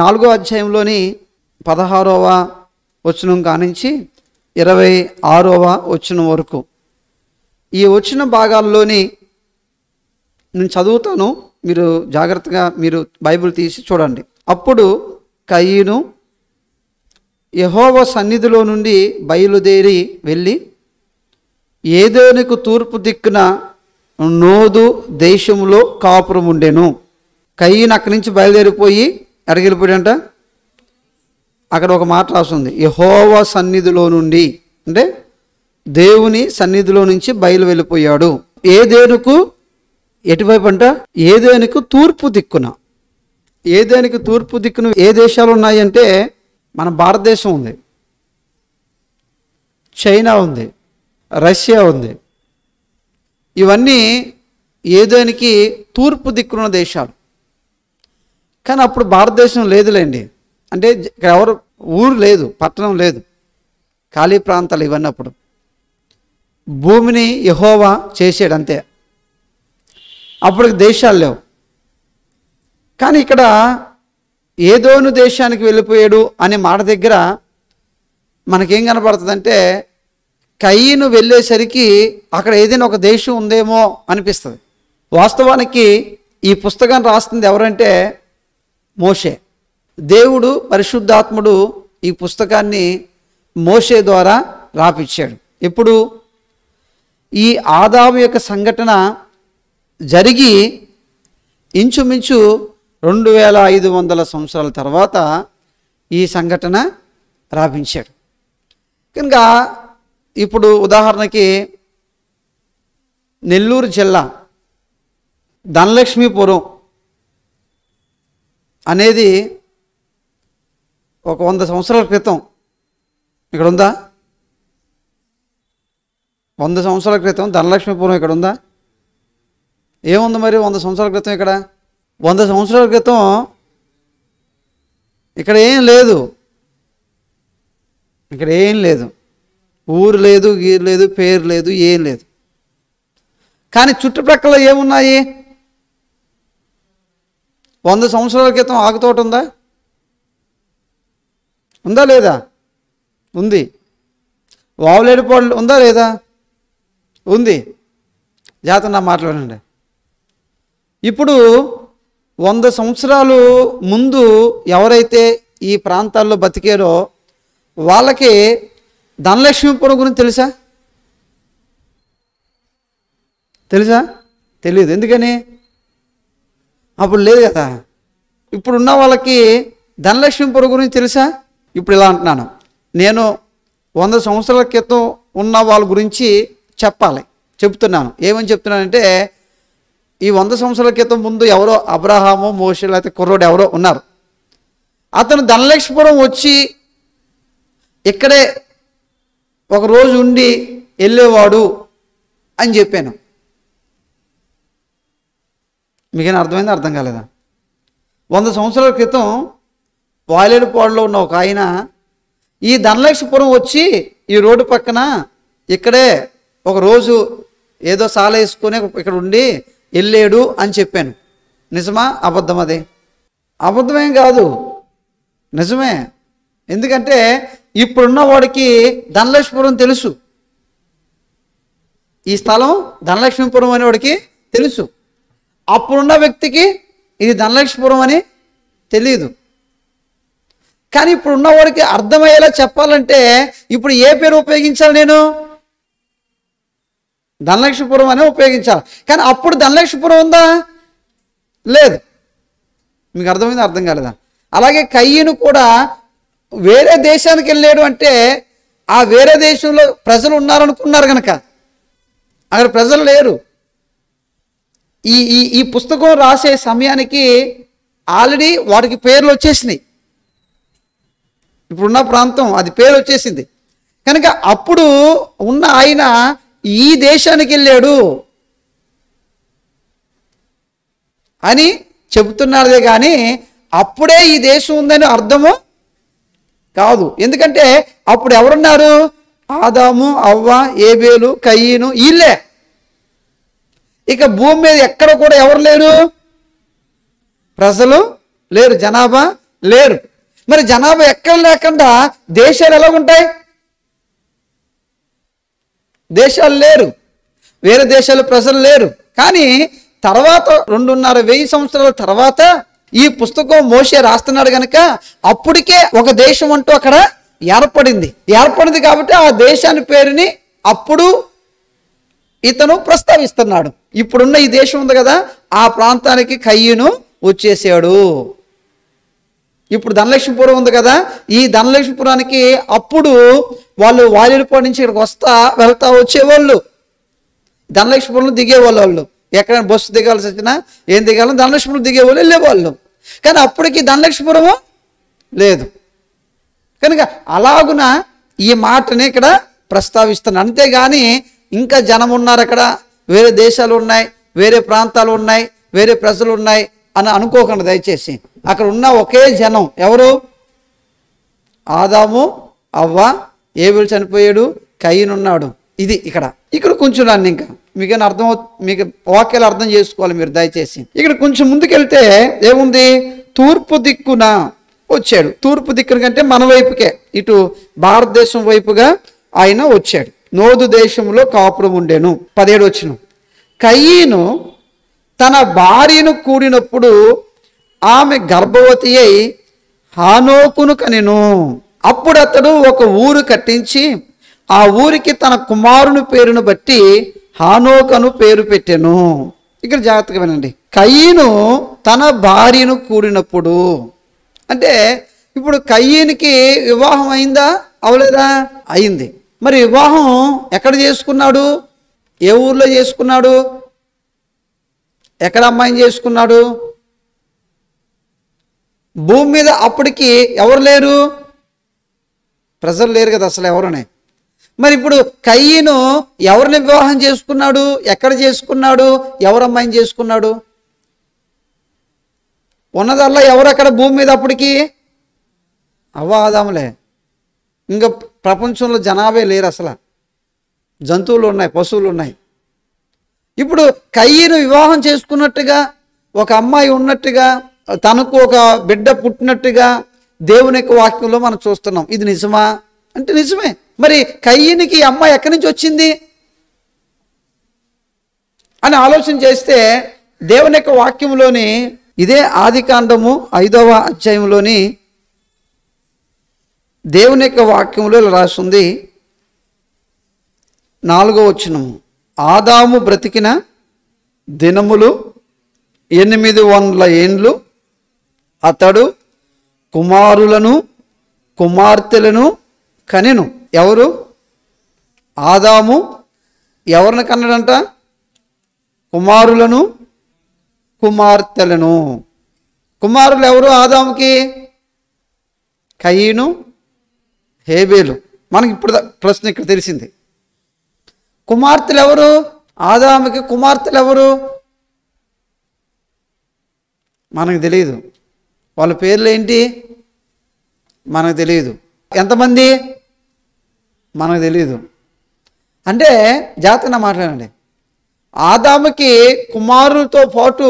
4వ అధ్యాయంలోని 16వ వచనం కానించి 26వ వచనం వరకు ఈ వచ్చిన భాగాల్లోని నేను చదువుతాను, మీరు జాగ్రత్తగా మీరు బైబిల్ తీసి చూడండి. అప్పుడు కయీను యెహోవా సన్నిధిలో నుండి బయలుదేరి వెళ్ళి ఏదోనుకు తూర్పు దిక్కున నోదు దేశంలో కాపురం ఉండెను. కయీను అక్కడి నుంచి బయలుదేరిపోయి అడిగిపోయాడంట. అక్కడ ఒక మాట రాస్తుంది, యెహోవా సన్నిధిలో నుండి, అంటే దేవుని సన్నిధిలో నుంచి బయలు వెళ్ళిపోయాడు. ఏదోనుకు ఎటువైపు అంట? ఏదోనుకు తూర్పు దిక్కున. ఏదోనుకు తూర్పు దిక్కున ఏ దేశాలు ఉన్నాయంటే మన భారతదేశం ఉంది, చైనా ఉంది, రష్యా ఉంది. ఇవన్నీ ఏదోనికి తూర్పు దిక్కున దేశాలు. కానీ అప్పుడు భారతదేశం లేదులేండి, అంటే ఇక్కడ ఎవరు ఊరు లేదు, పట్టణం లేదు, ఖాళీ ప్రాంతాలు ఇవన్నీ. అప్పుడు భూమిని యెహోవా చేసాడు అంతే, అప్పుడు దేశాలు లేవు. కానీ ఇక్కడ ఏదోను దేశానికి వెళ్ళిపోయాడు అనే మాట దగ్గర మనకేం కనపడుతుందంటే కయీను వెళ్ళేసరికి అక్కడ ఏదైనా ఒక దేశం ఉందేమో అనిపిస్తుంది. వాస్తవానికి ఈ పుస్తకాన్ని రాస్తుంది ఎవరంటే మోషే. దేవుడు పరిశుద్ధాత్ముడు ఈ పుస్తకాన్ని మోషే ద్వారా రాపిచ్చాడు. ఇప్పుడు ఈ ఆదాము యొక్క సంఘటన జరిగి ఇంచుమించు 2500 సంవత్సరాల తర్వాత ఈ సంఘటన రాపించాడు. కనుక ఇప్పుడు ఉదాహరణకి నెల్లూరు జిల్లా ధనలక్ష్మీపురం అనేది ఒక 100 సంవత్సరాల క్రితం ఇక్కడ ఉందా? 100 సంవత్సరాల క్రితం ధనలక్ష్మీపురం ఇక్కడ ఉందా? ఏముంది మరి 100 సంవత్సరాల క్రితం? ఇక్కడ 100 సంవత్సరాల క్రితం ఇక్కడ ఏం లేదు, ఇక్కడ ఏం లేదు, ఊరు లేదు, గీరు లేదు, పేరు లేదు, ఏం లేదు. కానీ చుట్టుప్రక్కల ఏమున్నాయి? 100 సంవత్సరాల క్రితం ఆకుతోట ఉందా? ఉందా లేదా? ఉంది. వావులేడిపాడు ఉందా లేదా? ఉంది. జాతర నా మాట్లాడండి. ఇప్పుడు 100 సంవత్సరాలు ముందు ఎవరైతే ఈ ప్రాంతాల్లో బతికారో వాళ్ళకి ధనలక్ష్మీపురం గురించి తెలుసా? తెలియదు. ఎందుకని? అప్పుడు లేదు కదా. ఇప్పుడున్న వాళ్ళకి ధనలక్ష్మీపురం గురించి తెలుసా? ఇప్పుడు ఇలా అంటున్నాను, నేను 100 సంవత్సరాల క్రితం ఉన్న వాళ్ళ గురించి చెప్తున్నాను. ఏమని చెప్తున్నానంటే ఈ 100 సంవత్సరాల క్రితం ముందు ఎవరో అబ్రహాము, మోషే, లేకపోతే కుర్రోడు ఎవరో ఉన్నారు. అతను ధనలక్ష్మీపురం వచ్చి ఇక్కడే ఒక రోజు ఉండి వెళ్ళేవాడు అని చెప్పాను. మీకైనా అర్థమైందా? అర్థం కాలేదా? 100 సంవత్సరాల క్రితం వాయిలేడుపాడులో ఉన్న ఒక ఆయన ఈ ధనలక్ష్మీపురం వచ్చి ఈ రోడ్డు పక్కన ఇక్కడే ఒక రోజు ఏదో సాల వేసుకొని ఇక్కడ ఉండి వెళ్ళాడు అని చెప్పాను. నిజమా అబద్ధం? అది అబద్ధమేం కాదు, నిజమే. ఎందుకంటే ఇప్పుడున్న వాడికి ధనలక్ష్మీపురం తెలుసు, ఈ స్థలం ధనలక్ష్మీపురం అనే వాడికి తెలుసు. అప్పుడున్న వ్యక్తికి ఇది ధనలక్ష్మీపురం అని తెలియదు. కానీ ఇప్పుడున్న వాడికి అర్థమయ్యేలా చెప్పాలంటే ఇప్పుడు ఏ పేరు ఉపయోగించాలి? నేను ధనలక్ష్మీపురం అనే ఉపయోగించాలి. కానీ అప్పుడు ధనలక్ష్మీపురం ఉందా? లేదు. మీకు అర్థమైందా? అర్థం కాలేదా? అలాగే కయ్యను కూడా వేరే దేశానికి వెళ్ళాడు అంటే ఆ వేరే దేశంలో ప్రజలు ఉన్నారనుకున్నారు కనుక అక్కడ ప్రజలు లేరు. ఈ ఈ ఈ పుస్తకం రాసే సమయానికి ఆల్రెడీ వాటికి పేర్లు వచ్చేసినాయి. ఇప్పుడున్న ప్రాంతం అది పేరు వచ్చేసింది కనుక అప్పుడు ఉన్న ఆయన ఈ దేశానికి వెళ్ళాడు అని చెబుతున్నారే కానీ అప్పుడే ఈ దేశం ఉందని అర్థము కాదు. ఎందుకంటే అప్పుడు ఎవరున్నారు? ఆదాము, అవ్వ, ఏబేలు, కయీను, వీళ్ళే. ఇక భూమి మీద ఎక్కడ కూడా ఎవరు లేరు? ప్రజలు లేరు, జనాభా లేరు. మరి జనాభా ఎక్కడ లేకుండా దేశాలు ఎలా ఉంటాయి? దేశాలు లేరు, వేరే దేశాల ప్రజలు లేరు. కానీ తర్వాత 2,500 సంవత్సరాల తర్వాత ఈ పుస్తకం మోషే రాస్తున్నాడు కనుక అప్పటికే ఒక దేశం అంటూ అక్కడ ఏర్పడింది కాబట్టి ఆ దేశాన్ని పేరుని అప్పుడు ఇతను ప్రస్తావిస్తున్నాడు. ఇప్పుడున్న ఈ దేశం ఉంది కదా, ఆ ప్రాంతానికి కయ్యూను వచ్చేసాడు. ఇప్పుడు ధనలక్ష్మీపురం ఉంది కదా, ఈ ధనలక్ష్మీపురానికి అప్పుడు వాళ్ళు వాలిడిపోయి నుంచి ఇక్కడికి వెళ్తా వచ్చేవాళ్ళు. ధనలక్ష్మీపురంలో దిగేవాళ్ళు. వాళ్ళు ఎక్కడైనా బస్సు దిగాల్సి వచ్చినా ఏం దిగాలో ధనలక్ష్మీపురం దిగేవాళ్ళు, వెళ్ళేవాళ్ళు. కానీ అప్పటికి ధనలక్ష్మీపురము లేదు కనుక అలాగున ఈ మాటని ఇక్కడ ప్రస్తావిస్తున్నాను. అంతేగాని ఇంకా జనం ఉన్నారు, అక్కడ వేరే దేశాలు ఉన్నాయి, వేరే ప్రాంతాలు ఉన్నాయి, వేరే ప్రజలు ఉన్నాయి అని అనుకోకండి దయచేసి. అక్కడ ఉన్న ఒకే జనం ఎవరు? ఆదాము, అవ్వ, ఏబేలు చనిపోయాడు, కయీను ఉన్నాడు. ఇది ఇక్కడ కొంచెం రండి, ఇంకా మీకైనా మీకు వాక్యాలు అర్థం చేసుకోవాలి మీరు దయచేసి. ఇక్కడ కొంచెం ముందుకెళ్తే ఏముంది? తూర్పు దిక్కున వచ్చాడు. తూర్పు దిక్కున కంటే మన వైపుకే, ఇటు భారతదేశం వైపుగా ఆయన వచ్చాడు. నోదు దేశంలో కాపురం ఉండెను. 17 వచనం. కయీను తన భార్యను కూడినప్పుడు ఆమె గర్భవతి అయి హానోకును కనెను. అప్పుడు అతడు ఒక ఊరు కట్టించి ఆ ఊరికి తన కుమారుని పేరును బట్టి హానోకను పేరు పెట్టెను. ఇక్కడ జాగ్రత్తగా వినండి. కయీను తన భార్యను కూడినప్పుడు అంటే ఇప్పుడు కయీనుకి వివాహం అయిందా అవలేదా? అయింది. మరి వివాహం ఎక్కడ చేసుకున్నాడు? ఏ ఊర్లో చేసుకున్నాడు? ఎక్కడ అమ్మాయిని చేసుకున్నాడు? భూమి మీద అప్పటికి ఎవరు లేరు, ప్రజలు లేరు కదా అసలు ఎవరునే. మరి ఇప్పుడు కయీను ఎవరిని వివాహం చేసుకున్నాడు? ఎక్కడ చేసుకున్నాడు? ఎవరు అమ్మాయిని చేసుకున్నాడు? ఉన్నదల్లా ఎవరు అక్కడ భూమి మీద అప్పటికి? అవ్వ ఆదాములే. ఇంకా ప్రపంచంలో జనాభే లేరు అసలు. జంతువులు ఉన్నాయి, పశువులు ఉన్నాయి. ఇప్పుడు కయీను వివాహం చేసుకున్నట్టుగా, ఒక అమ్మాయి ఉన్నట్టుగా, తనకు ఒక బిడ్డ పుట్టినట్టుగా దేవుని యొక్క వాక్యంలో మనం చూస్తున్నాం. ఇది నిజమా అంటే నిజమే. మరి కయీనుకి ఈ అమ్మాయి ఎక్కడి నుంచి వచ్చింది అని ఆలోచన చేస్తే దేవుని యొక్క వాక్యంలోని ఇదే ఆదికాండము 5వ అధ్యాయంలోని దేవుని యొక్క వాక్యంలో రాస్తుంది 4వ వచనము. ఆదాము బ్రతికిన దినములు 800 ఏండ్లు. అతడు కుమారులను కుమార్తెలను కనెను. ఎవరు? ఆదాము ఎవరిని కన్నాడంట? కుమారులను కుమార్తెలను. కుమారులు ఎవరు ఆదాముకి? కయీను, హేబేలు. మనకి ఇప్పుడు ప్రశ్న ఇక్కడ తెలిసింది. కుమార్తెలు ఎవరు? ఆదాముకి కుమార్తెలు ఎవరు? మనకు తెలియదు. వాళ్ళ పేర్లు ఏంటి మనకు తెలియదు. ఎంతమంది మనకు తెలియదు. అంటే జాగ్రత్తగా మాట్లాడండి. ఆదాముకి కుమారులతో పాటు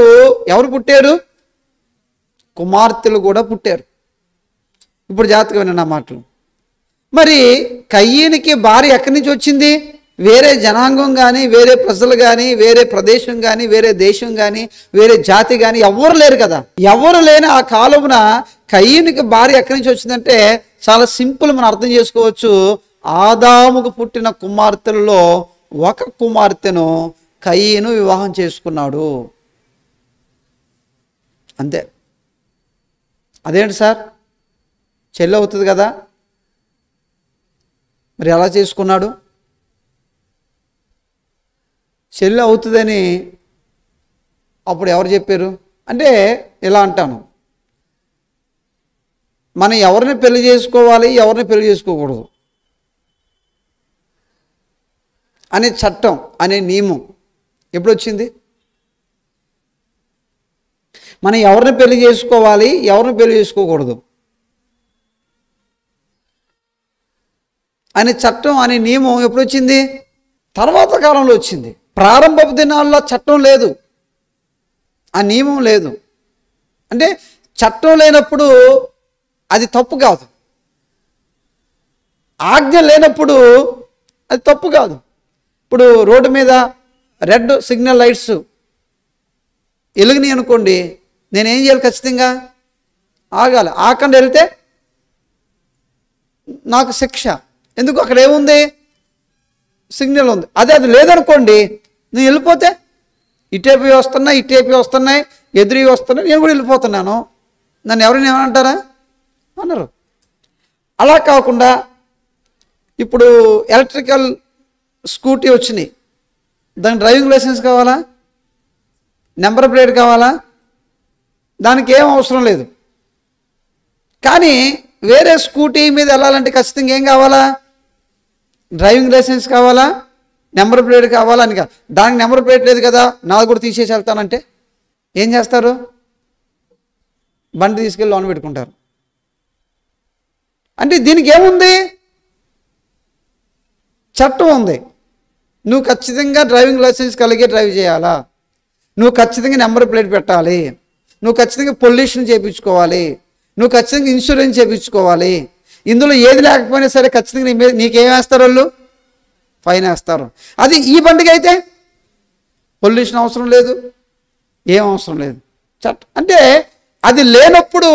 ఎవరు పుట్టారు? కుమార్తెలు కూడా పుట్టారు. ఇప్పుడు జాగ్రత్తగా వినండి నా మాటలు. మరి కయ్యీనికి భార్య ఎక్కడి నుంచి వచ్చింది? వేరే జనాంగం కానీ, వేరే ప్రజలు కానీ, వేరే ప్రదేశం కానీ, వేరే దేశం కానీ, వేరే జాతి కానీ ఎవరు లేరు కదా. ఎవరు లేని ఆ కాలమున కయ్యీనికి భార్య ఎక్కడి నుంచి వచ్చిందంటే చాలా సింపుల్, మనం అర్థం చేసుకోవచ్చు. ఆదాముకు పుట్టిన కుమార్తెలలో ఒక కుమార్తెను కయ్యీను వివాహం చేసుకున్నాడు. అంతే. అదేంటి సార్, చెల్లి అవుతుంది కదా, మరి ఎలా చేసుకున్నాడు? చెల్లి అవుతుందని అప్పుడు ఎవరు చెప్పారు అంటే ఇలా అంటాను, మనం ఎవరిని పెళ్లి చేసుకోవాలి, ఎవరిని పెళ్లి చేసుకోకూడదు అనే చట్టం, అనే నియమం ఎప్పుడు వచ్చింది? మనం ఎవరిని పెళ్లి చేసుకోవాలి, ఎవరిని పెళ్లి చేసుకోకూడదు అనే చట్టం, అనే నియమం ఎప్పుడు వచ్చింది? తర్వాత కాలంలో వచ్చింది. ప్రారంభపు దినాల్లో చట్టం లేదు, ఆ నియమం లేదు. అంటే చట్టం లేనప్పుడు అది తప్పు కాదు. ఆజ్ఞ లేనప్పుడు అది తప్పు కాదు. ఇప్పుడు రోడ్డు మీద రెడ్ సిగ్నల్ లైట్స్ వెలుగుని అనుకోండి, నేనేం చేయాలి? ఖచ్చితంగా ఆగాలి. ఆకుండా వెళ్తే నాకు శిక్ష. ఎందుకు? అక్కడ ఏముంది? సిగ్నల్ ఉంది. అది లేదనుకోండి, నేను వెళ్ళిపోతే ఇటేపి వస్తున్నాయి, ఇటేపి వస్తున్నాయి, ఎదురు వస్తున్నాయి, నేను కూడా వెళ్ళిపోతున్నాను. నన్ను ఎవరైనా ఏమంటారా? అన్నారు. అలా కాకుండా ఇప్పుడు ఎలక్ట్రికల్ స్కూటీ వచ్చినాయి, దానికి డ్రైవింగ్ లైసెన్స్ కావాలా? నెంబర్ ప్లేట్ కావాలా? దానికి ఏం అవసరం లేదు. కానీ వేరే స్కూటీ మీద వెళ్ళాలంటే ఖచ్చితంగా ఏం కావాలా? డ్రైవింగ్ లైసెన్స్ కావాలా, నెంబర్ ప్లేట్ కావాలా అని. దానికి నెంబర్ ప్లేట్ లేదు కదా, నాది కూడా తీసేసి వెళ్తానంటే ఏం చేస్తారు? బండి తీసుకెళ్ళి లోన్ పెట్టుకుంటారు. అంటే దీనికి ఏముంది? చట్టం ఉంది. నువ్వు ఖచ్చితంగా డ్రైవింగ్ లైసెన్స్ కలిగే డ్రైవ్ చేయాలా, నువ్వు ఖచ్చితంగా నెంబర్ ప్లేట్ పెట్టాలి, నువ్వు ఖచ్చితంగా పొల్యూషన్ చేయించుకోవాలి, నువ్వు ఖచ్చితంగా ఇన్సూరెన్స్ చేయించుకోవాలి. ఇందులో ఏది లేకపోయినా సరే ఖచ్చితంగా నీకేం వేస్తారు? వాళ్ళు ఫైన్ వేస్తారు. అది ఈ బండికి అయితే పొల్యూషన్ అవసరం లేదు, ఏం అవసరం లేదు. చట్టం అంటే అది లేనప్పుడు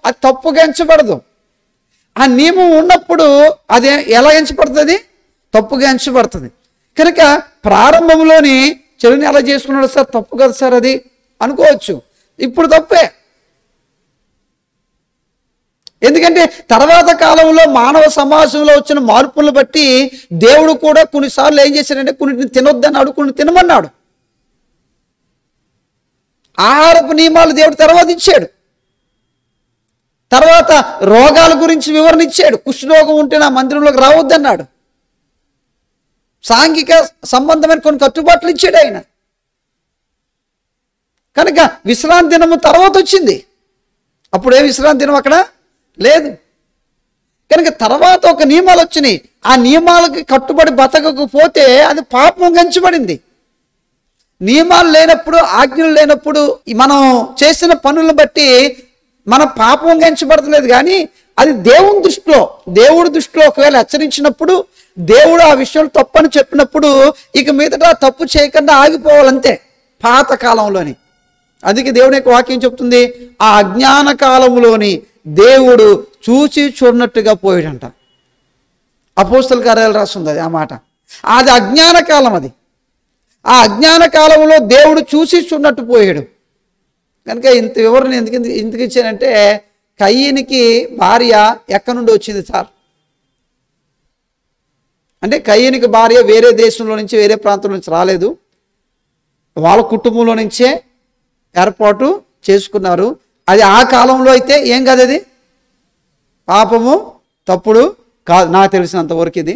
అది తప్పుగా ఎంచబడదు. ఆ నియమం ఉన్నప్పుడు అది ఎలా ఎంచబడుతుంది? తప్పుగా ఎంచబడుతుంది. కనుక ప్రారంభంలోని చెడుని ఎలా చేసుకున్నాడు సార్? తప్పు కదా సార్ అది అనుకోవచ్చు. ఇప్పుడు తప్పే. ఎందుకంటే తర్వాత కాలంలో మానవ సమాజంలో వచ్చిన మార్పులను బట్టి దేవుడు కూడా కొన్నిసార్లు ఏం చేశాడంటే కొన్నిటిని తినొద్దన్నాడు, కొన్ని తినమన్నాడు. ఆహారపు నియమాలు దేవుడు తర్వాత ఇచ్చాడు. తర్వాత రోగాల గురించి వివరణ ఇచ్చాడు. కుష్ఠరోగం ఉంటే నా మందిరంలోకి రావద్దన్నాడు. సాంఘిక సంబంధమైన కొన్ని కట్టుబాట్లు ఇచ్చాడు ఆయన. కనుక విశ్రాంతి దినము తర్వాత వచ్చింది. అప్పుడే విశ్రాంతి దినం అక్కడ లేదు. కనుక తర్వాత ఒక నియమాలు వచ్చినాయి. ఆ నియమాలకి కట్టుబడి బతకకపోతే అది పాపం గంచబడింది. నియమాలు లేనప్పుడు, ఆజ్ఞలు లేనప్పుడు మనం చేసిన పనులను బట్టి మన పాపం గంచబడతలేదు. కానీ అది దేవుడి దృష్టిలో ఒకవేళ హెచ్చరించినప్పుడు, దేవుడు ఆ విషయంలో తప్పని చెప్పినప్పుడు ఇక మీదట తప్పు చేయకుండా ఆగిపోవాలంతే పాత కాలంలోని. అందుకే దేవుని యొక్క వాక్యం చెప్తుంది, ఆ అజ్ఞాన కాలంలోని దేవుడు చూసి చూడనట్టుగా పోయాడంట. అపోస్తల కార్యాలు రాస్తుంది అది ఆ మాట. అది అజ్ఞాన కాలం. అది ఆ అజ్ఞాన కాలంలో దేవుడు చూసి చూడనట్టు పోయాడు. కనుక ఇంత వివరణ ఎందుకు ఇచ్చానంటే, కయ్యనికి భార్య ఎక్కడి నుండి వచ్చింది సార్ అంటే, కయ్యనికి భార్య వేరే దేశంలో నుంచి, వేరే ప్రాంతం నుంచి రాలేదు. వాళ్ళ కుటుంబంలో నుంచే ఏర్పాటు చేసుకున్నారు. అది ఆ కాలంలో అయితే ఏం కాదు, అది పాపము, తప్పుడు కాదు నాకు తెలిసినంత వరకు ఇది.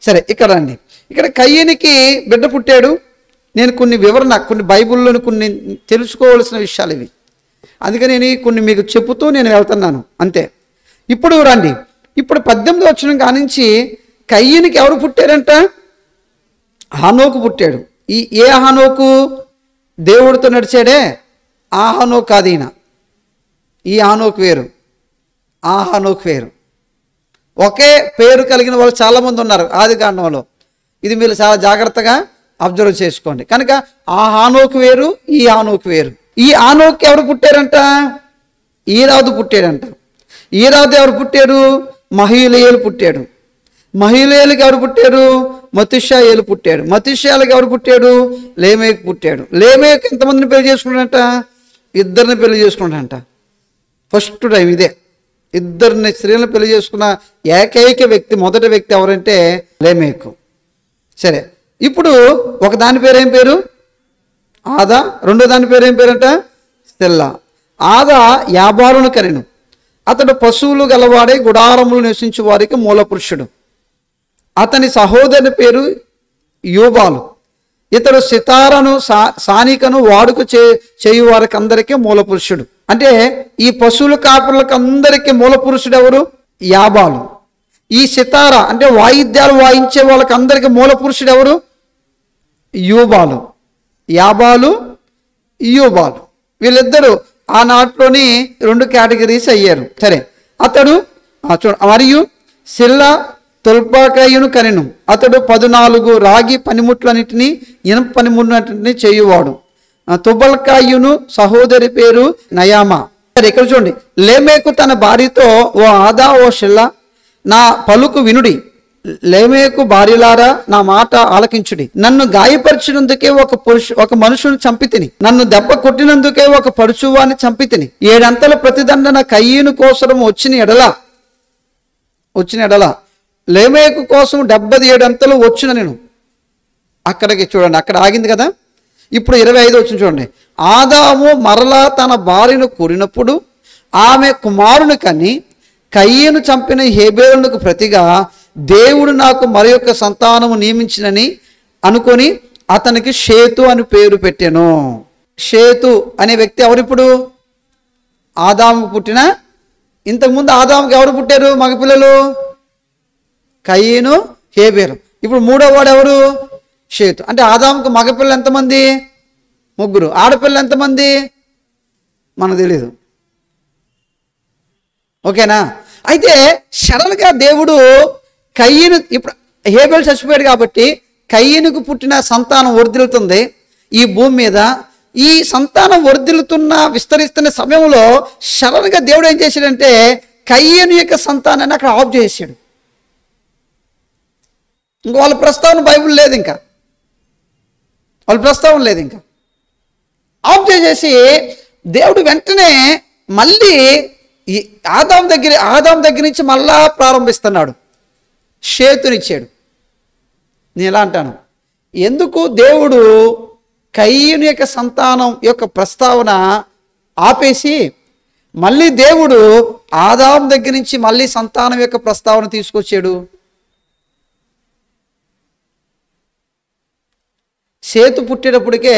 సరే, ఇక్కడ రండి. ఇక్కడ కయ్యనికి బిడ్డ పుట్టాడు. నేను కొన్ని బైబిల్లోని కొన్ని తెలుసుకోవాల్సిన విషయాలు ఇవి. అందుకని నేను కొన్ని మీకు చెబుతూ నేను వెళ్తున్నాను అంతే. ఇప్పుడు రండి. ఇప్పుడు 18వ వచనం కానించి కయ్యనికి ఎవరు పుట్టారంట? హానోకు పుట్టాడు. ఏ హానోకు? దేవుడితో నడిచాడే ఆ హానోకు కాదు ఈయన. ఈ హానోకు వేరు, ఆ హానోకు వేరు. ఒకే పేరు కలిగిన వాళ్ళు చాలామంది ఉన్నారు ఆది కాండంలో. ఇది మీరు చాలా జాగ్రత్తగా అబ్జర్వ్ చేసుకోండి. కనుక ఆ హానోకు వేరు, ఈ హానోకు వేరు. ఈ హానోకు ఎవరు పుట్టారంట? ఈరాదు పుట్టాడంట. ఈరాదు ఎవరు పుట్టాడు? మహీలయేలు పుట్టాడు. మహీలయేలుకి ఎవరు పుట్టారు? మతుషాయేలు పుట్టాడు. మతుషాయేలుకి ఎవరు పుట్టాడు? లేమేకు పుట్టాడు. లేమేకు ఎంతమందిని పెళ్లి చేసుకున్నాడంట? ఇద్దరిని పెళ్లి చేసుకున్నాడంట. ఫస్ట్ టైం ఇదే. ఇద్దరిని స్త్రీలను పెళ్లి చేసుకున్న ఏకైక వ్యక్తి, మొదటి వ్యక్తి ఎవరంటే లేమేకు. సరే, ఇప్పుడు ఒక దాని పేరు ఏం పేరు? ఆదా. రెండో దాని పేరు ఏం పేరంట? స్తెల్లా. ఆదా యాబాలును కనెను. అతడు పశువులు గలవాడే గుడారములు నివసించే వారికి మూల పురుషుడు. అతని సహోదరుని పేరు యూబాలు. ఇతడు సితారను సానికను వాడుక చేయు వారికి అందరికీ మూల పురుషుడు. అంటే ఈ పశువుల కాపులకు అందరికీ మూల పురుషుడు ఎవరు? యాబాలు. ఈ సితార అంటే వాయిద్యాలు వాయించే వాళ్ళకి అందరికీ మూల పురుషుడు ఎవరు? యూబాలు. యాబాలు, యూబాలు. వీళ్ళిద్దరూ ఆనాటిలోని 2 కేటగిరీస్ అయ్యారు. సరే, అతడు మరియు సిల్లా తొల్పాకయును కనెను. అతడు 14 రాగి పనిముట్లన్నిటినీ ఇనుప పనిముట్లన్నిటినీ చేయువాడు. తుబల్కాయును సహోదరి పేరు నయామా. ఇక్కడ చూడండి, లేమేకు తన భార్యతో, ఓ ఆదా ఓ షిల్లా, నా పలుకు వినుడి. లేమేకు భార్యలారా, నా మాట ఆలకించుడి. నన్ను గాయపరిచినందుకే ఒక మనుషుని చంపితిని, నన్ను దెబ్బ కొట్టినందుకే ఒక పడుచువాన్ని చంపితిని. 7 అంతల ప్రతిదండన కయ్యను కోసం వచ్చిన ఎడల లేమేకు కోసం 77 అంతలు వచ్చిన నేను. అక్కడికి చూడండి, అక్కడ ఆగింది కదా. ఇప్పుడు 25 వచ్చిన చూడండి. ఆదాము మరలా తన భార్యను కోరినప్పుడు ఆమె కుమారుని కని కయ్యను చంపిన హేబేలునకు ప్రతిగా దేవుడు నాకు మరి యొక్క సంతానము నియమించినని అనుకొని అతనికి షేతు అని పేరు పెట్టాను. షేతు అనే వ్యక్తి ఎవరిప్పుడు? ఆదాముకు పుట్టిన, ఇంతకుముందు ఆదాముకి ఎవరు పుట్టారు మగపిల్లలు? కయ్యను, హేబేలు. ఇప్పుడు 3వ వాడు ఎవరు? షేతు. అంటే ఆదాముకు మగపిల్లలు ఎంతమంది? 3. ఆడపిల్లలు ఎంతమంది? మనకు తెలియదు. ఓకేనా? అయితే సడన్గా దేవుడు కయ్యను, ఇప్పుడు హేబేలు చచ్చిపోయాడు కాబట్టి కయ్యనుకు పుట్టిన సంతానం వర్ధిల్లుతుంది ఈ భూమి మీద. ఈ సంతానం వర్ధిల్లుతున్న విస్తరిస్తున్న సమయంలో సడన్గా దేవుడు ఏం చేశాడంటే కయ్యను యొక్క సంతానాన్ని అక్కడ ఆఫ్ చేసాడు. ఇంకా వాళ్ళ ప్రస్తావన బైబిల్ లేదు, ఇంకా వాళ్ళ ప్రస్తావన లేదు. ఇంకా ఆఫ్ చేసేసి దేవుడు వెంటనే మళ్ళీ ఈ ఆదాం దగ్గర నుంచి మళ్ళా ప్రారంభిస్తున్నాడు. షేతునిచ్చాడు. నేను ఎలా అంటాను, ఎందుకు దేవుడు కయ్యను యొక్క సంతానం యొక్క ప్రస్తావన ఆపేసి మళ్ళీ దేవుడు ఆదాం దగ్గర నుంచి మళ్ళీ సంతానం యొక్క ప్రస్తావన తీసుకొచ్చాడు? సేతు పుట్టేటప్పటికే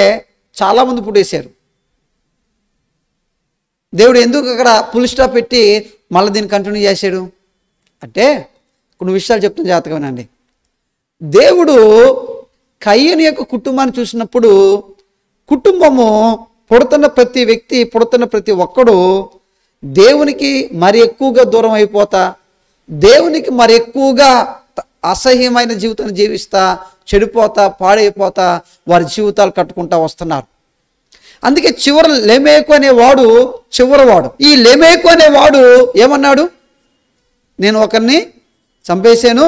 చాలామంది పుట్టేశారు. దేవుడు ఎందుకు అక్కడ ఫుల్ స్టాప్ పెట్టి మళ్ళీ దీన్ని కంటిన్యూ చేశాడు అంటే కొన్ని విషయాలు చెప్తున్న జాతకమేనండి. దేవుడు కయ్యను యొక్క కుటుంబాన్ని చూసినప్పుడు కుటుంబము పుడుతున్న ప్రతి వ్యక్తి, పుడుతున్న ప్రతి ఒక్కడు దేవునికి మరి ఎక్కువగా దూరం అయిపోతా, దేవునికి మరి ఎక్కువగా అసహ్యమైన జీవితాన్ని జీవిస్తా, చెడిపోతా, పాడైపోతా వారి జీవితాలు కట్టుకుంటా వస్తున్నారు. అందుకే లేమేకు అనేవాడు చివరివాడు. ఈ లేమేకు అనేవాడు ఏమన్నాడు? నేను ఒకరిని చంపేశాను,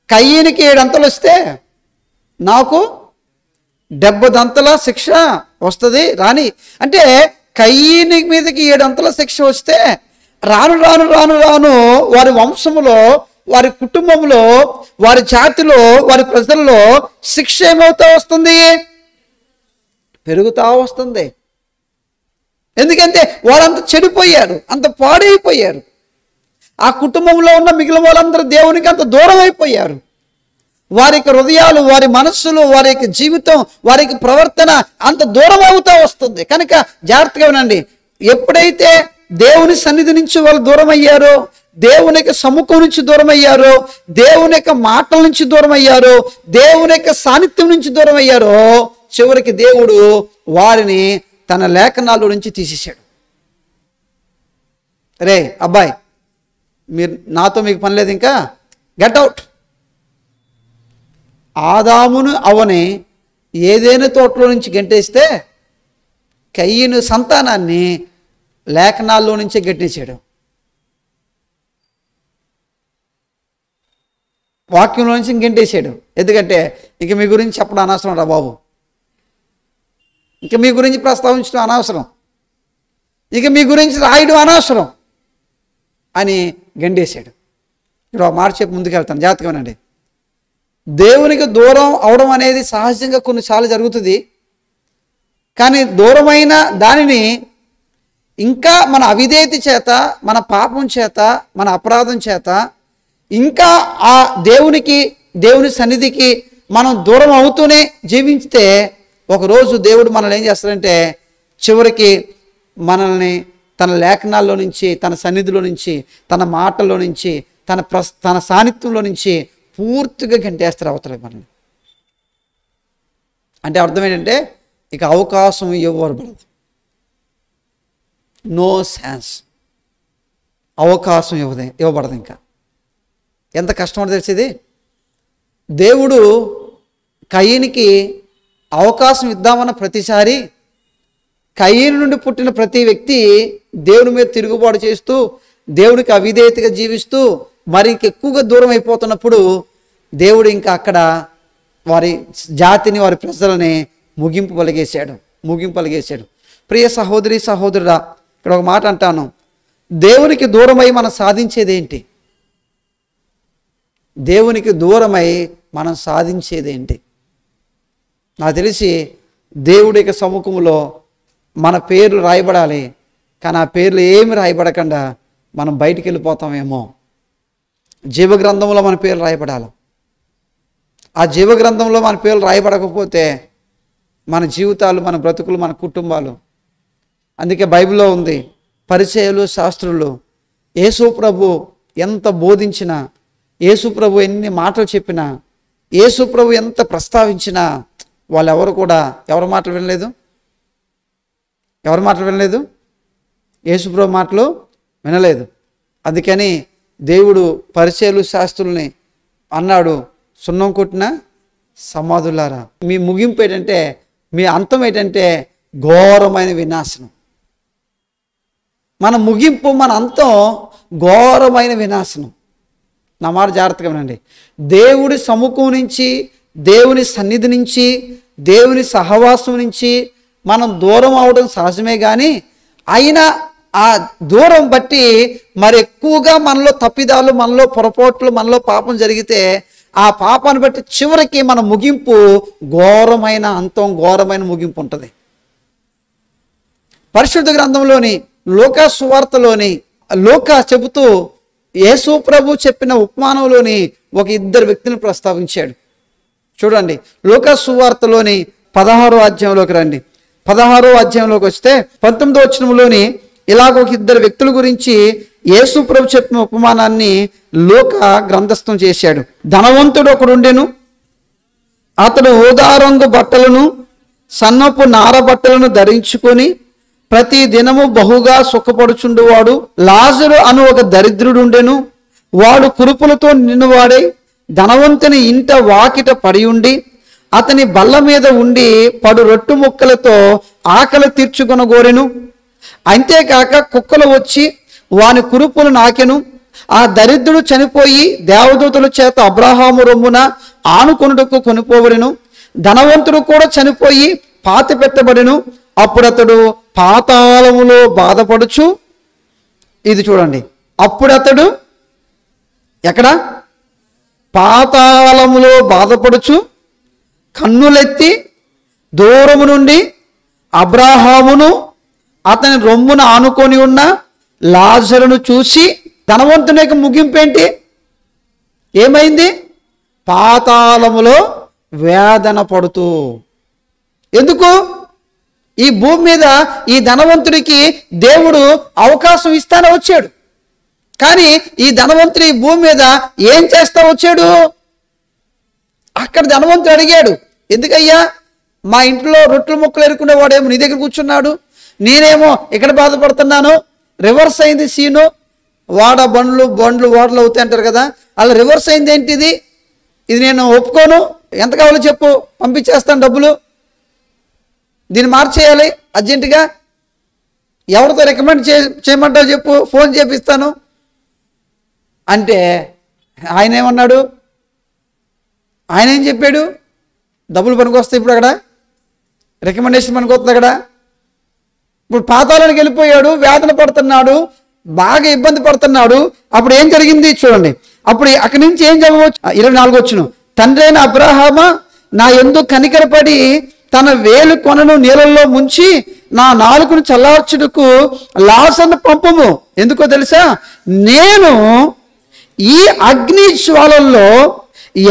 కయ్యనికి 7 అంతలు వస్తే నాకు 70 అంతల శిక్ష వస్తుంది రాని. అంటే కయ్యని మీదకి 7 అంతల శిక్ష వస్తే రాను రాను రాను రాను వారి వంశములో, వారి కుటుంబంలో, వారి జాతిలో, వారి ప్రజల్లో శిక్ష ఏమవుతా వస్తుంది? పెరుగుతా వస్తుంది. ఎందుకంటే వారంతా చెడిపోయారు, అంత పాడైపోయారు. ఆ కుటుంబంలో ఉన్న మిగిలిన వాళ్ళందరూ దేవునికి అంత దూరం అయిపోయారు. వారి యొక్క హృదయాలు, వారి మనస్సులు, వారి యొక్క జీవితం, వారి యొక్క ప్రవర్తన అంత దూరం అవుతూ వస్తుంది. కనుక జాగ్రత్తగా వినండి. ఎప్పుడైతే దేవుని సన్నిధి నుంచి వాళ్ళు దూరం అయ్యారో, దేవుని యొక్క సముఖం నుంచి దూరం అయ్యారో, దేవుని యొక్క మాటల నుంచి దూరం అయ్యారో, దేవుని యొక్క సాన్నిధ్యం నుంచి దూరం అయ్యారో, చివరికి దేవుడు వారిని తన లేఖనాల నుంచి తీసేశాడు. రే అబ్బాయి, నాతో మీకు పని లేదు, ఇంకా గెట్ అవుట్. ఆదామును అవని ఏదైనా తోటలో నుంచి గెంటేస్తే కయ్యను సంతానాన్ని లేఖనాల్లో నుంచే గెంటేసాడు. వాక్యంలో నుంచి గెంటేసాడు. ఎందుకంటే ఇక మీ గురించి చెప్పడం అనవసరం రా బాబు, ఇక మీ గురించి ప్రస్తావించడం అనవసరం, ఇక మీ గురించి రాయడం అనవసరం అని గండేశాడు. ఇప్పుడు ఒక మాట చెప్పి ముందుకెళ్తాను, జాగ్రత్తగానండి. దేవునికి దూరం అవడం అనేది సహజంగా కొన్నిసార్లు జరుగుతుంది. కానీ దూరమైన దానిని ఇంకా మన అవిధేయత చేత, మన పాపం చేత, మన అపరాధం చేత ఇంకా ఆ దేవుని సన్నిధికి మనం దూరం అవుతూనే జీవించితే ఒకరోజు దేవుడు మనల్ని ఏం చేస్తాడంటే చివరికి మనల్ని తన లేఖనాల్లో నుంచి, తన సన్నిధిలో నుంచి, తన మాటల్లో నుంచి, తన సాన్నిధ్యంలో నుంచి పూర్తిగా గంటేస్తారు అవతల మనల్ని. అంటే అర్థం ఏంటంటే ఇక అవకాశం ఇవ్వబడదు. No chance. అవకాశం ఇవ్వబడదు. ఇంకా ఎంత కష్టమో తెలిసేది. దేవుడు కయీనుకి అవకాశం ఇద్దామన్న ప్రతిసారి కయీను నుండి పుట్టిన ప్రతి వ్యక్తి దేవుని మీద తిరుగుబాటు చేస్తూ దేవునికి అవిధేయతగా జీవిస్తూ మరి ఎక్కువగా దూరం అయిపోతున్నప్పుడు దేవుడు ఇంకా అక్కడ వారి జాతిని, వారి ప్రజలని ముగింపు పలిగేశాడు. ప్రియ సహోదరి సహోదరుడా, ఇక్కడ ఒక మాట అంటాను, దేవునికి దూరమై మనం సాధించేదేంటి? దేవునికి దూరమై మనం సాధించేదేంటి? నాకు తెలిసి దేవుడి యొక్క సముఖంలో మన పేర్లు రాయబడాలి, కానీ ఆ పేర్లు ఏమి రాయబడకుండా మనం బయటికి వెళ్ళిపోతామేమో. జీవగ్రంథంలో మన పేర్లు రాయబడాలి. ఆ జీవగ్రంథంలో మన పేర్లు రాయబడకపోతే మన జీవితాలు, మన బ్రతుకులు, మన కుటుంబాలు. అందుకే బైబిల్లో ఉంది, పరిచయులు, శాస్త్రులు యేసు ప్రభు ఎంత బోధించినా, యేసు ప్రభు ఎన్ని మాటలు చెప్పినా, యేసు ప్రభు ఎంత ప్రస్తావించినా వాళ్ళు ఎవరి మాటలు వినలేదు. యేసు ప్రభు మాటలు వినలేదు. అందుకని దేవుడు పరిచయులు, శాస్త్రుల్ని అన్నాడు, సున్నం కొట్టిన సమాధులారా, మీ ముగింపు ఏంటంటే, మీ అంతం ఏంటంటే ఘోరమైన వినాశనం. మన ముగింపు, మన అంతం ఘోరమైన వినాశనం. నా మాట జాగ్రత్తగా వినండి. దేవుడి సముఖం నుంచి, దేవుని సన్నిధి నుంచి, దేవుని సహవాసం నుంచి మనం దూరం అవడం సహజమే, కానీ అయినా ఆ దూరం బట్టి మరి ఎక్కువగా మనలో తప్పిదాలు, మనలో పొరపాట్లు, మనలో పాపం జరిగితే ఆ పాపాన్ని బట్టి చివరికి మన ముగింపు ఘోరమైన అంతం, ఘోరమైన ముగింపు ఉంటుంది. పరిశుద్ధ గ్రంథంలోని లూకా సువార్తలోని లూకా చెబుతూ యేసు ప్రభు చెప్పిన ఉపమానంలోని ఒక ఇద్దరు వ్యక్తులను ప్రస్తావించాడు. చూడండి, లూకా సువార్తలోని 16వ అధ్యాయంలోకి రండి. 16వ అధ్యాయంలోకి వస్తే 19వ వచనంలోని ఇలాగ ఒక ఇద్దరు వ్యక్తుల గురించి యేసు ప్రభు చెప్పిన ఉపమానాన్ని లూకా గ్రంథస్థం చేశాడు. ధనవంతుడు ఒకడుండెను. అతడు ఊదా రంగు బట్టలను, సన్నపు నార బట్టలను ధరించుకొని ప్రతి దినము బహుగా సుఖపడుచుండువాడు. లాజరు అను ఒక దరిద్రుడు ఉండెను. వాడు కురుపులతో నిన్నువాడై ధనవంతుని ఇంట వాకిట పడి ఉండి అతని బల్ల మీద ఉండి పడు రొట్టు ముక్కలతో ఆకలి తీర్చుకొనగోరెను. అంతేకాక కుక్కలు వచ్చి వాని కురుపులు నాకెను. ఆ దరిద్రుడు చనిపోయి దేవదూతల చేత అబ్రహాము రొమ్మున ఆనుకొనుటకు కొనిపోవరెను. ధనవంతుడు కూడా చనిపోయి పాతి పెట్టబడెను. అప్పుడు అతడు పాతాళములో బాధపడుచు, ఇది చూడండి, అప్పుడు అతడు ఎక్కడ? పాతాళములో బాధపడుచు కన్నులెత్తి దూరము నుండి అబ్రహామును అతని రొమ్మున ఆనుకొని ఉన్న లాజరును చూసి, ధనవంతుని యొక్క ముగింపేంటి? ఏమైంది? పాతాళములో వేదన పడుతూ. ఎందుకు? ఈ భూమి మీద ఈ ధనవంతుడికి దేవుడు అవకాశం ఇస్తానే వచ్చాడు, కానీ ఈ ధనవంతుడి ఈ భూమి మీద ఏం చేస్తా వచ్చాడు? అక్కడ ధనవంతుడు అడిగాడు, ఎందుకయ్యా మా ఇంట్లో రొట్టెల ముక్కలు ఎరుకునేవాడేమో నీ దగ్గర కూర్చున్నాడు, నేనేమో ఇక్కడ బాధపడుతున్నాను. రివర్స్ అయింది సీను. బండ్లు ఓడలు అవుతాయి అంటారు కదా, అలా రివర్స్ అయింది. ఏంటిది? ఇది నేను ఒప్పుకోను. ఎంత కావాలో చెప్పు, పంపించేస్తాను డబ్బులు. దీన్ని మార్చేయాలి అర్జెంటుగా. ఎవరితో రికమెండ్ చేయమంటావు చెప్పు, ఫోన్ చేపిస్తాను అంటే ఆయన ఏమన్నాడు? ఆయన ఏం చెప్పాడు? డబ్బులు పనికొస్తాయి ఇప్పుడు, అక్కడ రికమెండేషన్ పనికొస్తుంది అక్కడ. ఇప్పుడు పాతాళానికి వెళ్ళిపోయాడు, వేదన పడుతున్నాడు, బాగా ఇబ్బంది పడుతున్నాడు. అప్పుడు ఏం జరిగింది చూడండి. అప్పుడు అక్కడి నుంచి ఏం జరగవచ్చు? 24 వచ్చును. తండ్రి అయిన అబ్రహామా, నా యందు కనికరపడి తన వేలు కొనను నీళ్ళల్లో ముంచి నా నాలుకను చల్లార్చుటకు లాజరును పంపుము. ఎందుకో తెలుసా? నేను ఈ అగ్ని జ్వాలల్లో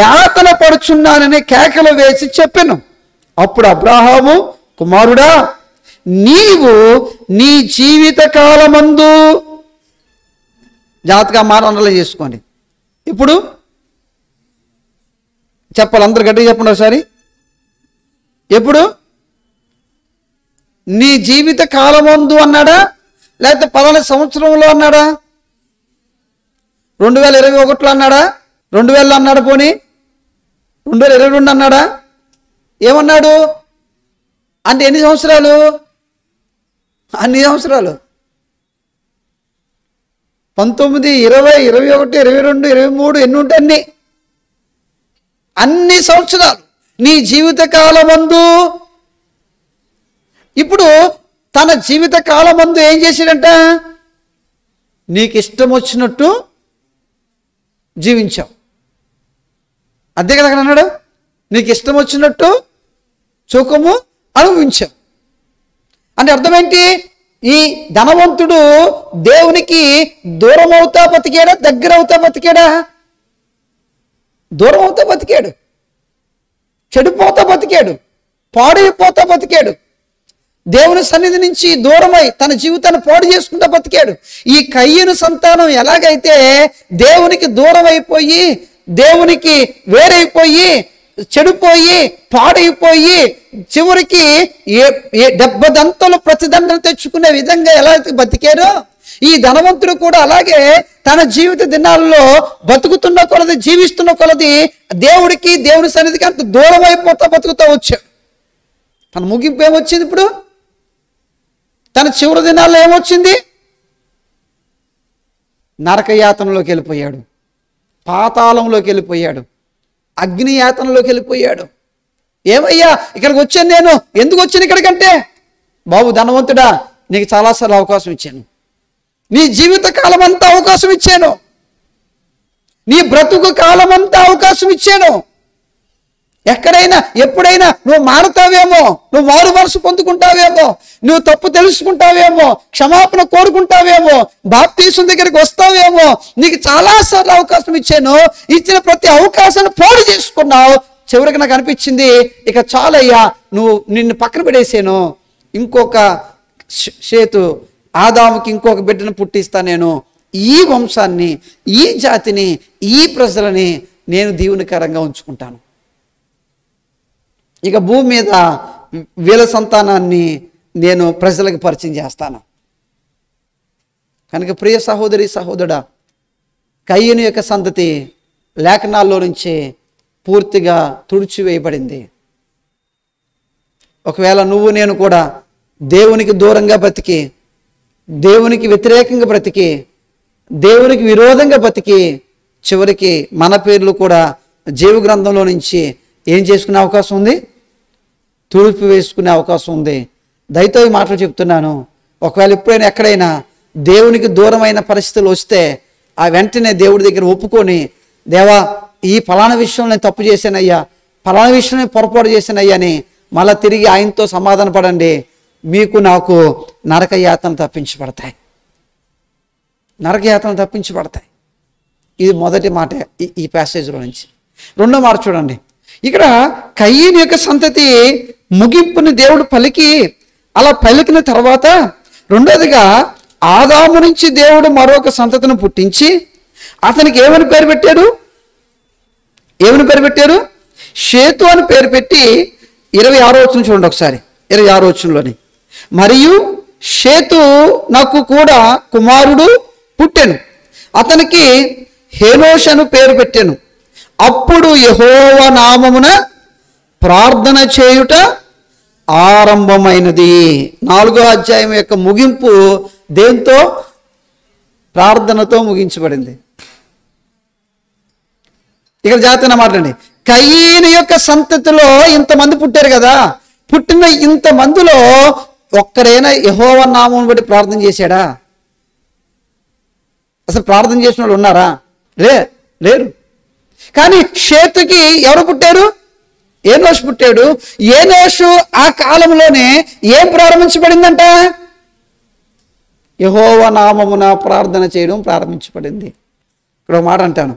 యాతన పడుచున్నానని కేకలు వేసి చెప్పాను. అప్పుడు అబ్రహాము, కుమారుడా, నీవు నీ జీవిత కాలమందు, జాగ్రత్తగా మాటలు చేసుకోండి. ఇప్పుడు చెప్పాలి, అందరు గట్టిగా చెప్పండి ఒకసారి. ఎప్పుడు? నీ జీవిత కాలమందు అన్నాడా, లేకపోతే 10 సంవత్సరంలో అన్నాడా? 2021లో అన్నాడా? 2000లో అన్నాడు? పోనీ 2022 అన్నాడా? ఏమన్నాడు? అంటే ఎన్ని సంవత్సరాలు? అన్ని సంవత్సరాలు. 19, 20, 21, 22, 23 ఎన్ని ఉంటాయి? అన్ని సంవత్సరాలు నీ జీవిత కాలమందు. ఇప్పుడు తన జీవిత కాలమందు ఏం చేశాడంట? నీకు ఇష్టం వచ్చినట్టు జీవించావు. అంతే కదా అక్కడ అన్నాడు, నీకు ఇష్టం వచ్చినట్టు సుఖము అనుభవించావు. అంటే అర్థం ఏంటి? ఈ ధనవంతుడు దేవునికి దూరం అవుతా బతికాడా, దగ్గర అవుతా బతికాడా? దూరం అవుతా బతికాడు, చెడిపోతా బతికాడు, పాడైపోతా బతికాడు, దేవుని సన్నిధి నుంచి దూరమై తన జీవితాన్ని పాడు చేసుకుంటా బతికాడు. ఈ కయ్యను సంతానం ఎలాగైతే దేవునికి దూరం అయిపోయి, దేవునికి వేరైపోయి, చెడిపోయి, పాడైపోయి, చివరికి 70 దంతలు ప్రతిదండన తెచ్చుకునే విధంగా ఎలా బతికారో, ఈ ధనవంతుడు కూడా అలాగే తన జీవిత దినాల్లో బతుకుతున్న కొలది, జీవిస్తున్న కొలది దేవుడికి, దేవుని సన్నిధికి అంత దూరం అయిపోతా బతుకుతూ వచ్చాడు. తన ముగింపు ఏమొచ్చింది? ఇప్పుడు తన చివరి దినాల్లో ఏమొచ్చింది? నరకయాతనలోకి వెళ్ళిపోయాడు, పాతాళంలోకి వెళ్ళిపోయాడు, అగ్నియాతనలోకి వెళ్ళిపోయాడు. ఏమయ్యా ఇక్కడికి వచ్చాను నేను, ఎందుకు వచ్చాను ఇక్కడికంటే, బాబు ధనవంతుడా, నీకు చాలాసార్లు అవకాశం ఇచ్చాను, నీ జీవిత కాలం అంతా అవకాశం ఇచ్చాను, నీ బ్రతుకు కాలం అంతా అవకాశం ఇచ్చాను. ఎక్కడైనా ఎప్పుడైనా నువ్వు మారుతావేమో, నువ్వు మారు మనసు పొందుకుంటావేమో, నువ్వు తప్పు తెలుసుకుంటావేమో, క్షమాపణ కోరుకుంటావేమో, బాప్తీసం దగ్గరికి వస్తావేమో, నీకు చాలాసార్లు అవకాశం ఇచ్చాను. ఇచ్చిన ప్రతి అవకాశాన్ని పాడు చేసుకున్నావు. చివరికి నాకు అనిపించింది, ఇక చాలయ్యా, నిన్ను పక్కన పడేసాను, ఇంకొక షేతు ఆదాముకి ఇంకొక బిడ్డను పుట్టిస్తా, నేను ఈ వంశాన్ని, ఈ జాతిని, ఈ ప్రజలని నేను దీవెనకరంగా ఉంచుకుంటాను. ఇక భూమి మీద వీళ్ళ సంతానాన్ని నేను ప్రజలకు పరిచయం చేస్తాను. కనుక ప్రియ సహోదరి సహోదరుడా, కయ్యను యొక్క సంతతి లేఖనాల్లో నుంచి పూర్తిగా తుడిచివేయబడింది. ఒకవేళ నువ్వు నేను కూడా దేవునికి దూరంగా బ్రతికి, దేవునికి వ్యతిరేకంగా బ్రతికి, దేవునికి విరోధంగా బ్రతికి, చివరికి మన పేర్లు కూడా జీవ గ్రంథంలో నుంచి ఏం చేసుకునే అవకాశం ఉంది? తుడిపి వేసుకునే అవకాశం ఉంది. దయతో ఈ మాటలు చెప్తున్నాను. ఒకవేళ ఎప్పుడైనా ఎక్కడైనా దేవునికి దూరమైన పరిస్థితులు వస్తే ఆ వెంటనే దేవుడి దగ్గర ఒప్పుకొని, దేవా ఈ ఫలానా విషయంలో నేను తప్పు చేశానయ్యా, ఫలానా విషయంలో నేను పొరపాటు చేశానయ్యా అని మళ్ళీ తిరిగి ఆయనతో సమాధాన పడండి. మీకు నాకు నరకయాతనలు తప్పించబడతాయి, నరకయాతనలు తప్పించబడతాయి. ఇది మొదటి మాట ఈ ప్యాసేజ్లో నుంచి. రెండో మాట చూడండి. ఇక్కడ కయ్యను యొక్క సంతతి ముగింపుని దేవుడు పలికి, అలా పలికిన తర్వాత రెండోదిగా ఆదాము నుంచి దేవుడు మరొక సంతతిని పుట్టించి అతనికి ఏమని పేరు పెట్టాడు? షేతు అని పేరు పెట్టి 26వ వచనం చూడండి ఒకసారి. 26వ వచనంలోని, మరియు షేతు నాకు కూడా కుమారుడు పుట్టెను, అతనికి హేనోష్ అని పేరు పెట్టాను. అప్పుడు యెహోవా నామమున ప్రార్థన చేయుట ఆరంభమైనది. 4వ అధ్యాయం యొక్క ముగింపు దేంతో? ప్రార్థనతో ముగించబడింది. ఇక్కడ జాగ్రత్తగా మాట్లాడండి. కయ్యను యొక్క సంతతిలో ఇంతమంది పుట్టారు కదా, పుట్టిన ఇంతమందిలో ఒక్కరైనా యెహోవా నామం బట్టి ప్రార్థన చేశాడా? అసలు ప్రార్థన చేసిన వాళ్ళు ఉన్నారా? లేరు. కానీ షేతుకి ఎవరు పుట్టారు? ఏనోషు పుట్టాడు. ఏనోషు ఆ కాలంలోనే ఏం ప్రారంభించబడిందంట? యెహోవా నామమున ప్రార్థన చేయడం ప్రారంభించబడింది. ఇక్కడ ఒక మాట అంటాను,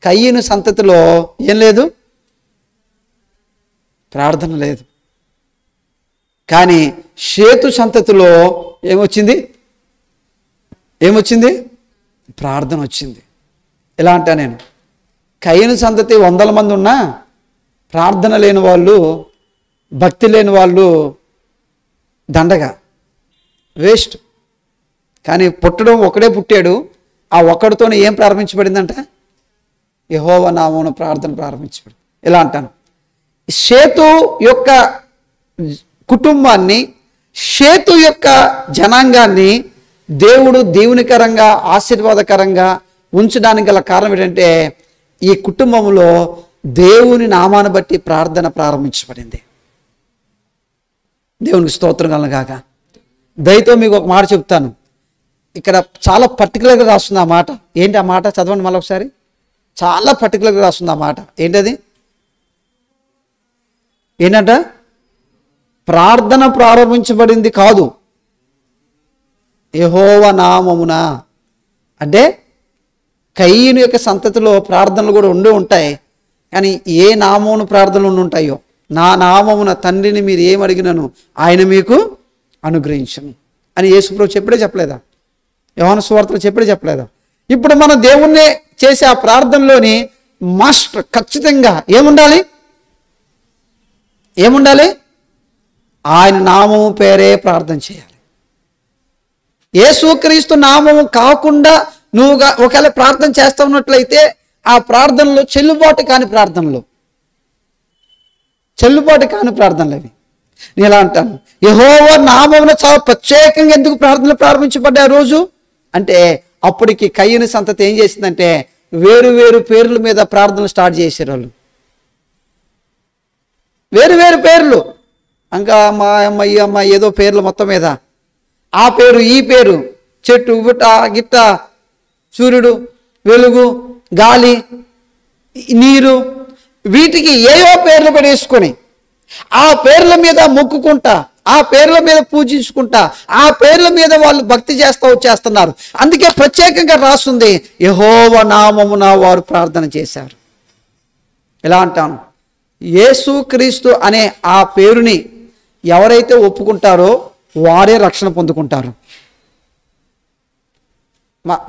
కయ్యను సంతతిలో ఏం లేదు? ప్రార్థన లేదు. కానీ షేతు సంతతిలో ఏమొచ్చింది? ప్రార్థన వచ్చింది. ఎలా అంటా నేను, కయ్యను సంతతి 100 మంది ఉన్నా ప్రార్థన లేని వాళ్ళు, భక్తి లేని వాళ్ళు దండగా, వేస్ట్. కానీ పుట్టడం ఒకడే పుట్టాడు, ఆ ఒక్కడితోనే ఏం ప్రారంభించబడిందంట? యెహోవా నామమున ప్రార్థన ప్రారంభించబడింది. ఇలా అంటాను, షేతు యొక్క కుటుంబాన్ని, షేతు యొక్క జనాంగాన్ని దేవుడు దీవునికరంగా ఆశీర్వాదకరంగా ఉంచడానికి గల కారణం ఏంటంటే ఈ కుటుంబంలో దేవుని నామాన్ని బట్టి ప్రార్థన ప్రారంభించబడింది. దేవునికి స్తోత్రం కలగాక. దయతో మీకు ఒక మాట చెప్తాను. ఇక్కడ చాలా పర్టికులర్గా రాస్తుంది ఆ మాట. ఏంటి ఆ మాట? చదవండి మళ్ళీ ఒకసారి. చాలా పర్టికులర్గా రాస్తుంది ఆ మాట. ఏంటది? ఏంటంట? ప్రార్థన ప్రారంభించబడింది కాదు, యెహోవా నామమున. అంటే కయీను యొక్క సంతతిలో ప్రార్థనలు కూడా ఉంటాయి. కానీ ఏ నామమున ప్రార్థనలు ఉంటాయో, నా నామమున తండ్రిని మీరు ఏం అడిగినను ఆయన మీకు అనుగ్రహించను అని యేసుప్రభు చెప్పలేదా? యోహాను సువార్తలో చెప్పలేదా? ఇప్పుడు మన దేవుణ్ణి చేసే ఆ ప్రార్థనలోని మాస్టర్ ఖచ్చితంగా ఏముండాలి? ఆయన నామము పేరే ప్రార్థన చేయాలి. యేసుక్రీస్తు నామము కాకుండా నువ్వు ఒకవేళ ప్రార్థన చేస్తా ఉన్నట్లయితే ఆ ప్రార్థనలో చెల్లుబాటు కాని ప్రార్థనలు అవి. నేను ఎలా అంటాను, యెహోవా నామమున చాలా ప్రత్యేకంగా ఎందుకు ప్రార్థనలు ప్రారంభించబడ్డాయి ఆ రోజు అంటే, అప్పటికి కయీను సంతతి ఏం చేసిందంటే వేరు వేరు పేర్ల మీద ప్రార్థనలు స్టార్ట్ చేశారు వాళ్ళు. వేరు వేరు పేర్లు, ఇంకా మా అమ్మ ఈ అమ్మ ఏదో పేర్లు మొత్తం మీద, ఆ పేరు ఈ పేరు, చెట్టు గుట్ట గిట్ట, సూర్యుడు, వెలుగు, గాలి, నీరు, వీటికి ఏవో పేర్లు పెట్టేసుకొని ఆ పేర్ల మీద మొక్కుకుంటా, ఆ పేర్ల మీద పూజించుకుంటా, ఆ పేర్ల మీద వాళ్ళు భక్తి వచ్చేస్తున్నారు. అందుకే ప్రత్యేకంగా రాస్తుంది, యెహోవా నామమున వారు ప్రార్థన చేశారు. ఎలా అంటాను, యేసుక్రీస్తు అనే ఆ పేరుని ఎవరైతే ఒప్పుకుంటారో వారే రక్షణ పొందుకుంటారు.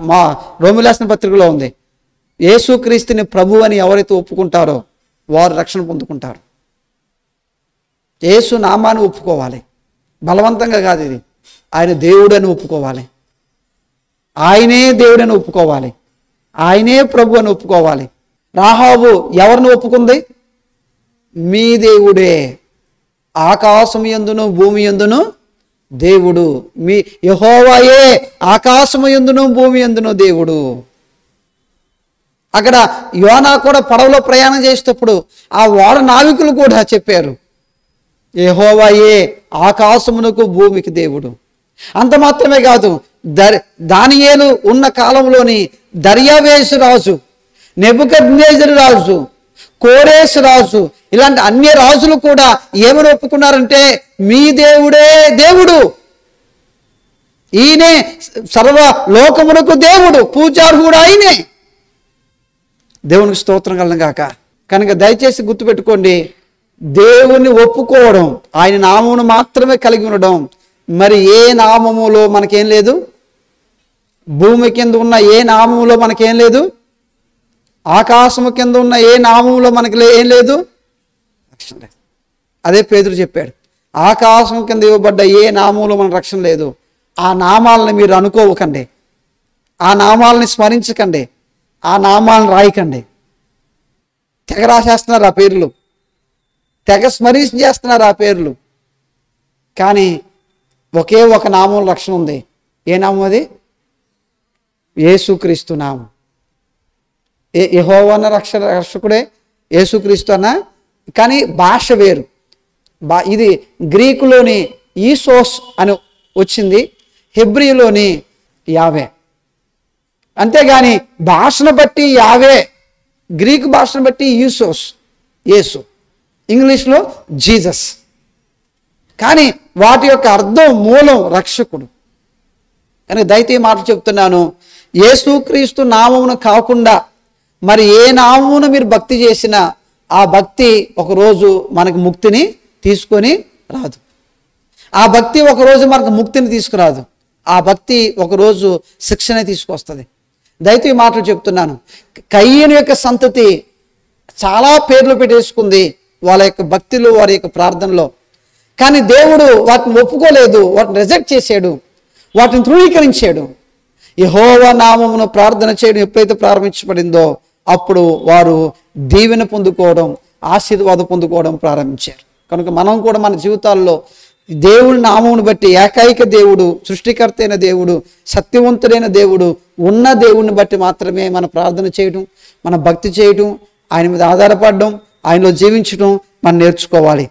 మా రోమీయులకు రాసిన పత్రికలో ఉంది, యేసుక్రీస్తుని ప్రభు అని ఎవరైతే ఒప్పుకుంటారో వారు రక్షణ పొందుకుంటారు. యేసు నామాన్ని ఒప్పుకోవాలి, బలవంతంగా కాదు. ఇది ఆయన దేవుడు అని ఒప్పుకోవాలి, ఆయనే దేవుడు అని ఒప్పుకోవాలి, ఆయనే ప్రభు అని ఒప్పుకోవాలి. రాహాబు ఎవరిని ఒప్పుకుంది? మీ దేవుడే, ఆకాశము యందును భూమి యందును దేవుడు, మీ యెహోవాయే ఆకాశము యందును భూమి యందును దేవుడు. అక్కడ యోనా కూడా పడవలో ప్రయాణం చేసేటప్పుడు ఆ ఓడ నావికులు కూడా చెప్పారు, యెహోవాయే ఆకాశమునకు భూమికి దేవుడు. అంత మాత్రమే కాదు, దానియేలు ఉన్న కాలంలోని దర్యావేషు రాజు, నెబుకద్నెజరు రాజు, కోరేసు రాజు, ఇలాంటి అన్ని రాజులు కూడా ఏమని ఒప్పుకున్నారంటే మీ దేవుడే దేవుడు, ఈయనే సర్వ లోకమునకు దేవుడు, పూజార్హుడు ఆయనే. దేవునికి స్తోత్రం కలను గాక. కనుక దయచేసి గుర్తుపెట్టుకోండి, దేవుని ఒప్పుకోవడం, ఆయన నామమును మాత్రమే కలిగి ఉండడం. మరి ఏ నామములో మనకేం లేదు? భూమి కింద ఉన్న ఏ నామములో మనకేం లేదు? ఆకాశము కింద ఉన్న ఏ నామములో మనకి ఏం లేదు? రక్షణ లేదు. అదే పేతురు చెప్పాడు, ఆకాశం కింద ఇవ్వబడ్డ ఏ నామంలో మనకు రక్షణ లేదు. ఆ నామాలని మీరు అనుకోవకండి, ఆ నామాలని స్మరించకండి, ఆ నామాలను రాయకండి. తెగ రాసేస్తున్నారు ఆ పేర్లు, తెగ స్మరించేస్తున్నారు ఆ పేర్లు. కానీ ఒకే ఒక నామం రక్షణ ఉంది. ఏ నామం అది? యేసుక్రీస్తు నామం. యెహోవా అన్న రక్షకుడే యేసుక్రీస్తు అన్న, కానీ భాష వేరు. ఇది గ్రీకులోని ఈసోస్ అని వచ్చింది, హెబ్రీలోని యావే. అంతేగాని భాషను బట్టి యావే, గ్రీకు భాషను బట్టి ఈసోస్ యేసు, ఇంగ్లీష్లో జీసస్. కానీ వాటి యొక్క అర్థం మూలం రక్షకుడు. కనుక దయచేసి మాట చెప్తున్నాను, యేసుక్రీస్తు నామమును కాకుండా మరి ఏ నామమును మీరు భక్తి చేసినా ఆ భక్తి ఒకరోజు మనకు ముక్తిని తీసుకొని రాదు. ఆ భక్తి ఒకరోజు మనకు ముక్తిని తీసుకురాదు. ఆ భక్తి ఒకరోజు శిక్షణ తీసుకొస్తుంది. దయచేసి మాటలు చెప్తున్నాను, కయీను యొక్క సంతతి చాలా పేర్లు పెట్టేసుకుంది వాళ్ళ యొక్క భక్తిలో, వారి యొక్క ప్రార్థనలో. కానీ దేవుడు వాటిని ఒప్పుకోలేదు, వాటిని రిజెక్ట్ చేశాడు, వాటిని ధృవీకరించాడు. యెహోవా నామమును ప్రార్థన చేయడం ఎప్పుడైతే ప్రారంభించబడిందో అప్పుడు వారు దీవెన పొందుకోవడం, ఆశీర్వాదం పొందుకోవడం ప్రారంభించారు. కనుక మనం కూడా మన జీవితాల్లో దేవుని నామమును బట్టి, ఏకైక దేవుడు, సృష్టికర్త అయిన దేవుడు, సత్యవంతుడైన దేవుడు, ఉన్న దేవుడిని బట్టి మాత్రమే మన ప్రార్థన చేయడం, మన భక్తి చేయడం, ఆయన మీద ఆధారపడడం, ఆయనలో జీవించడం మనం నేర్చుకోవాలి.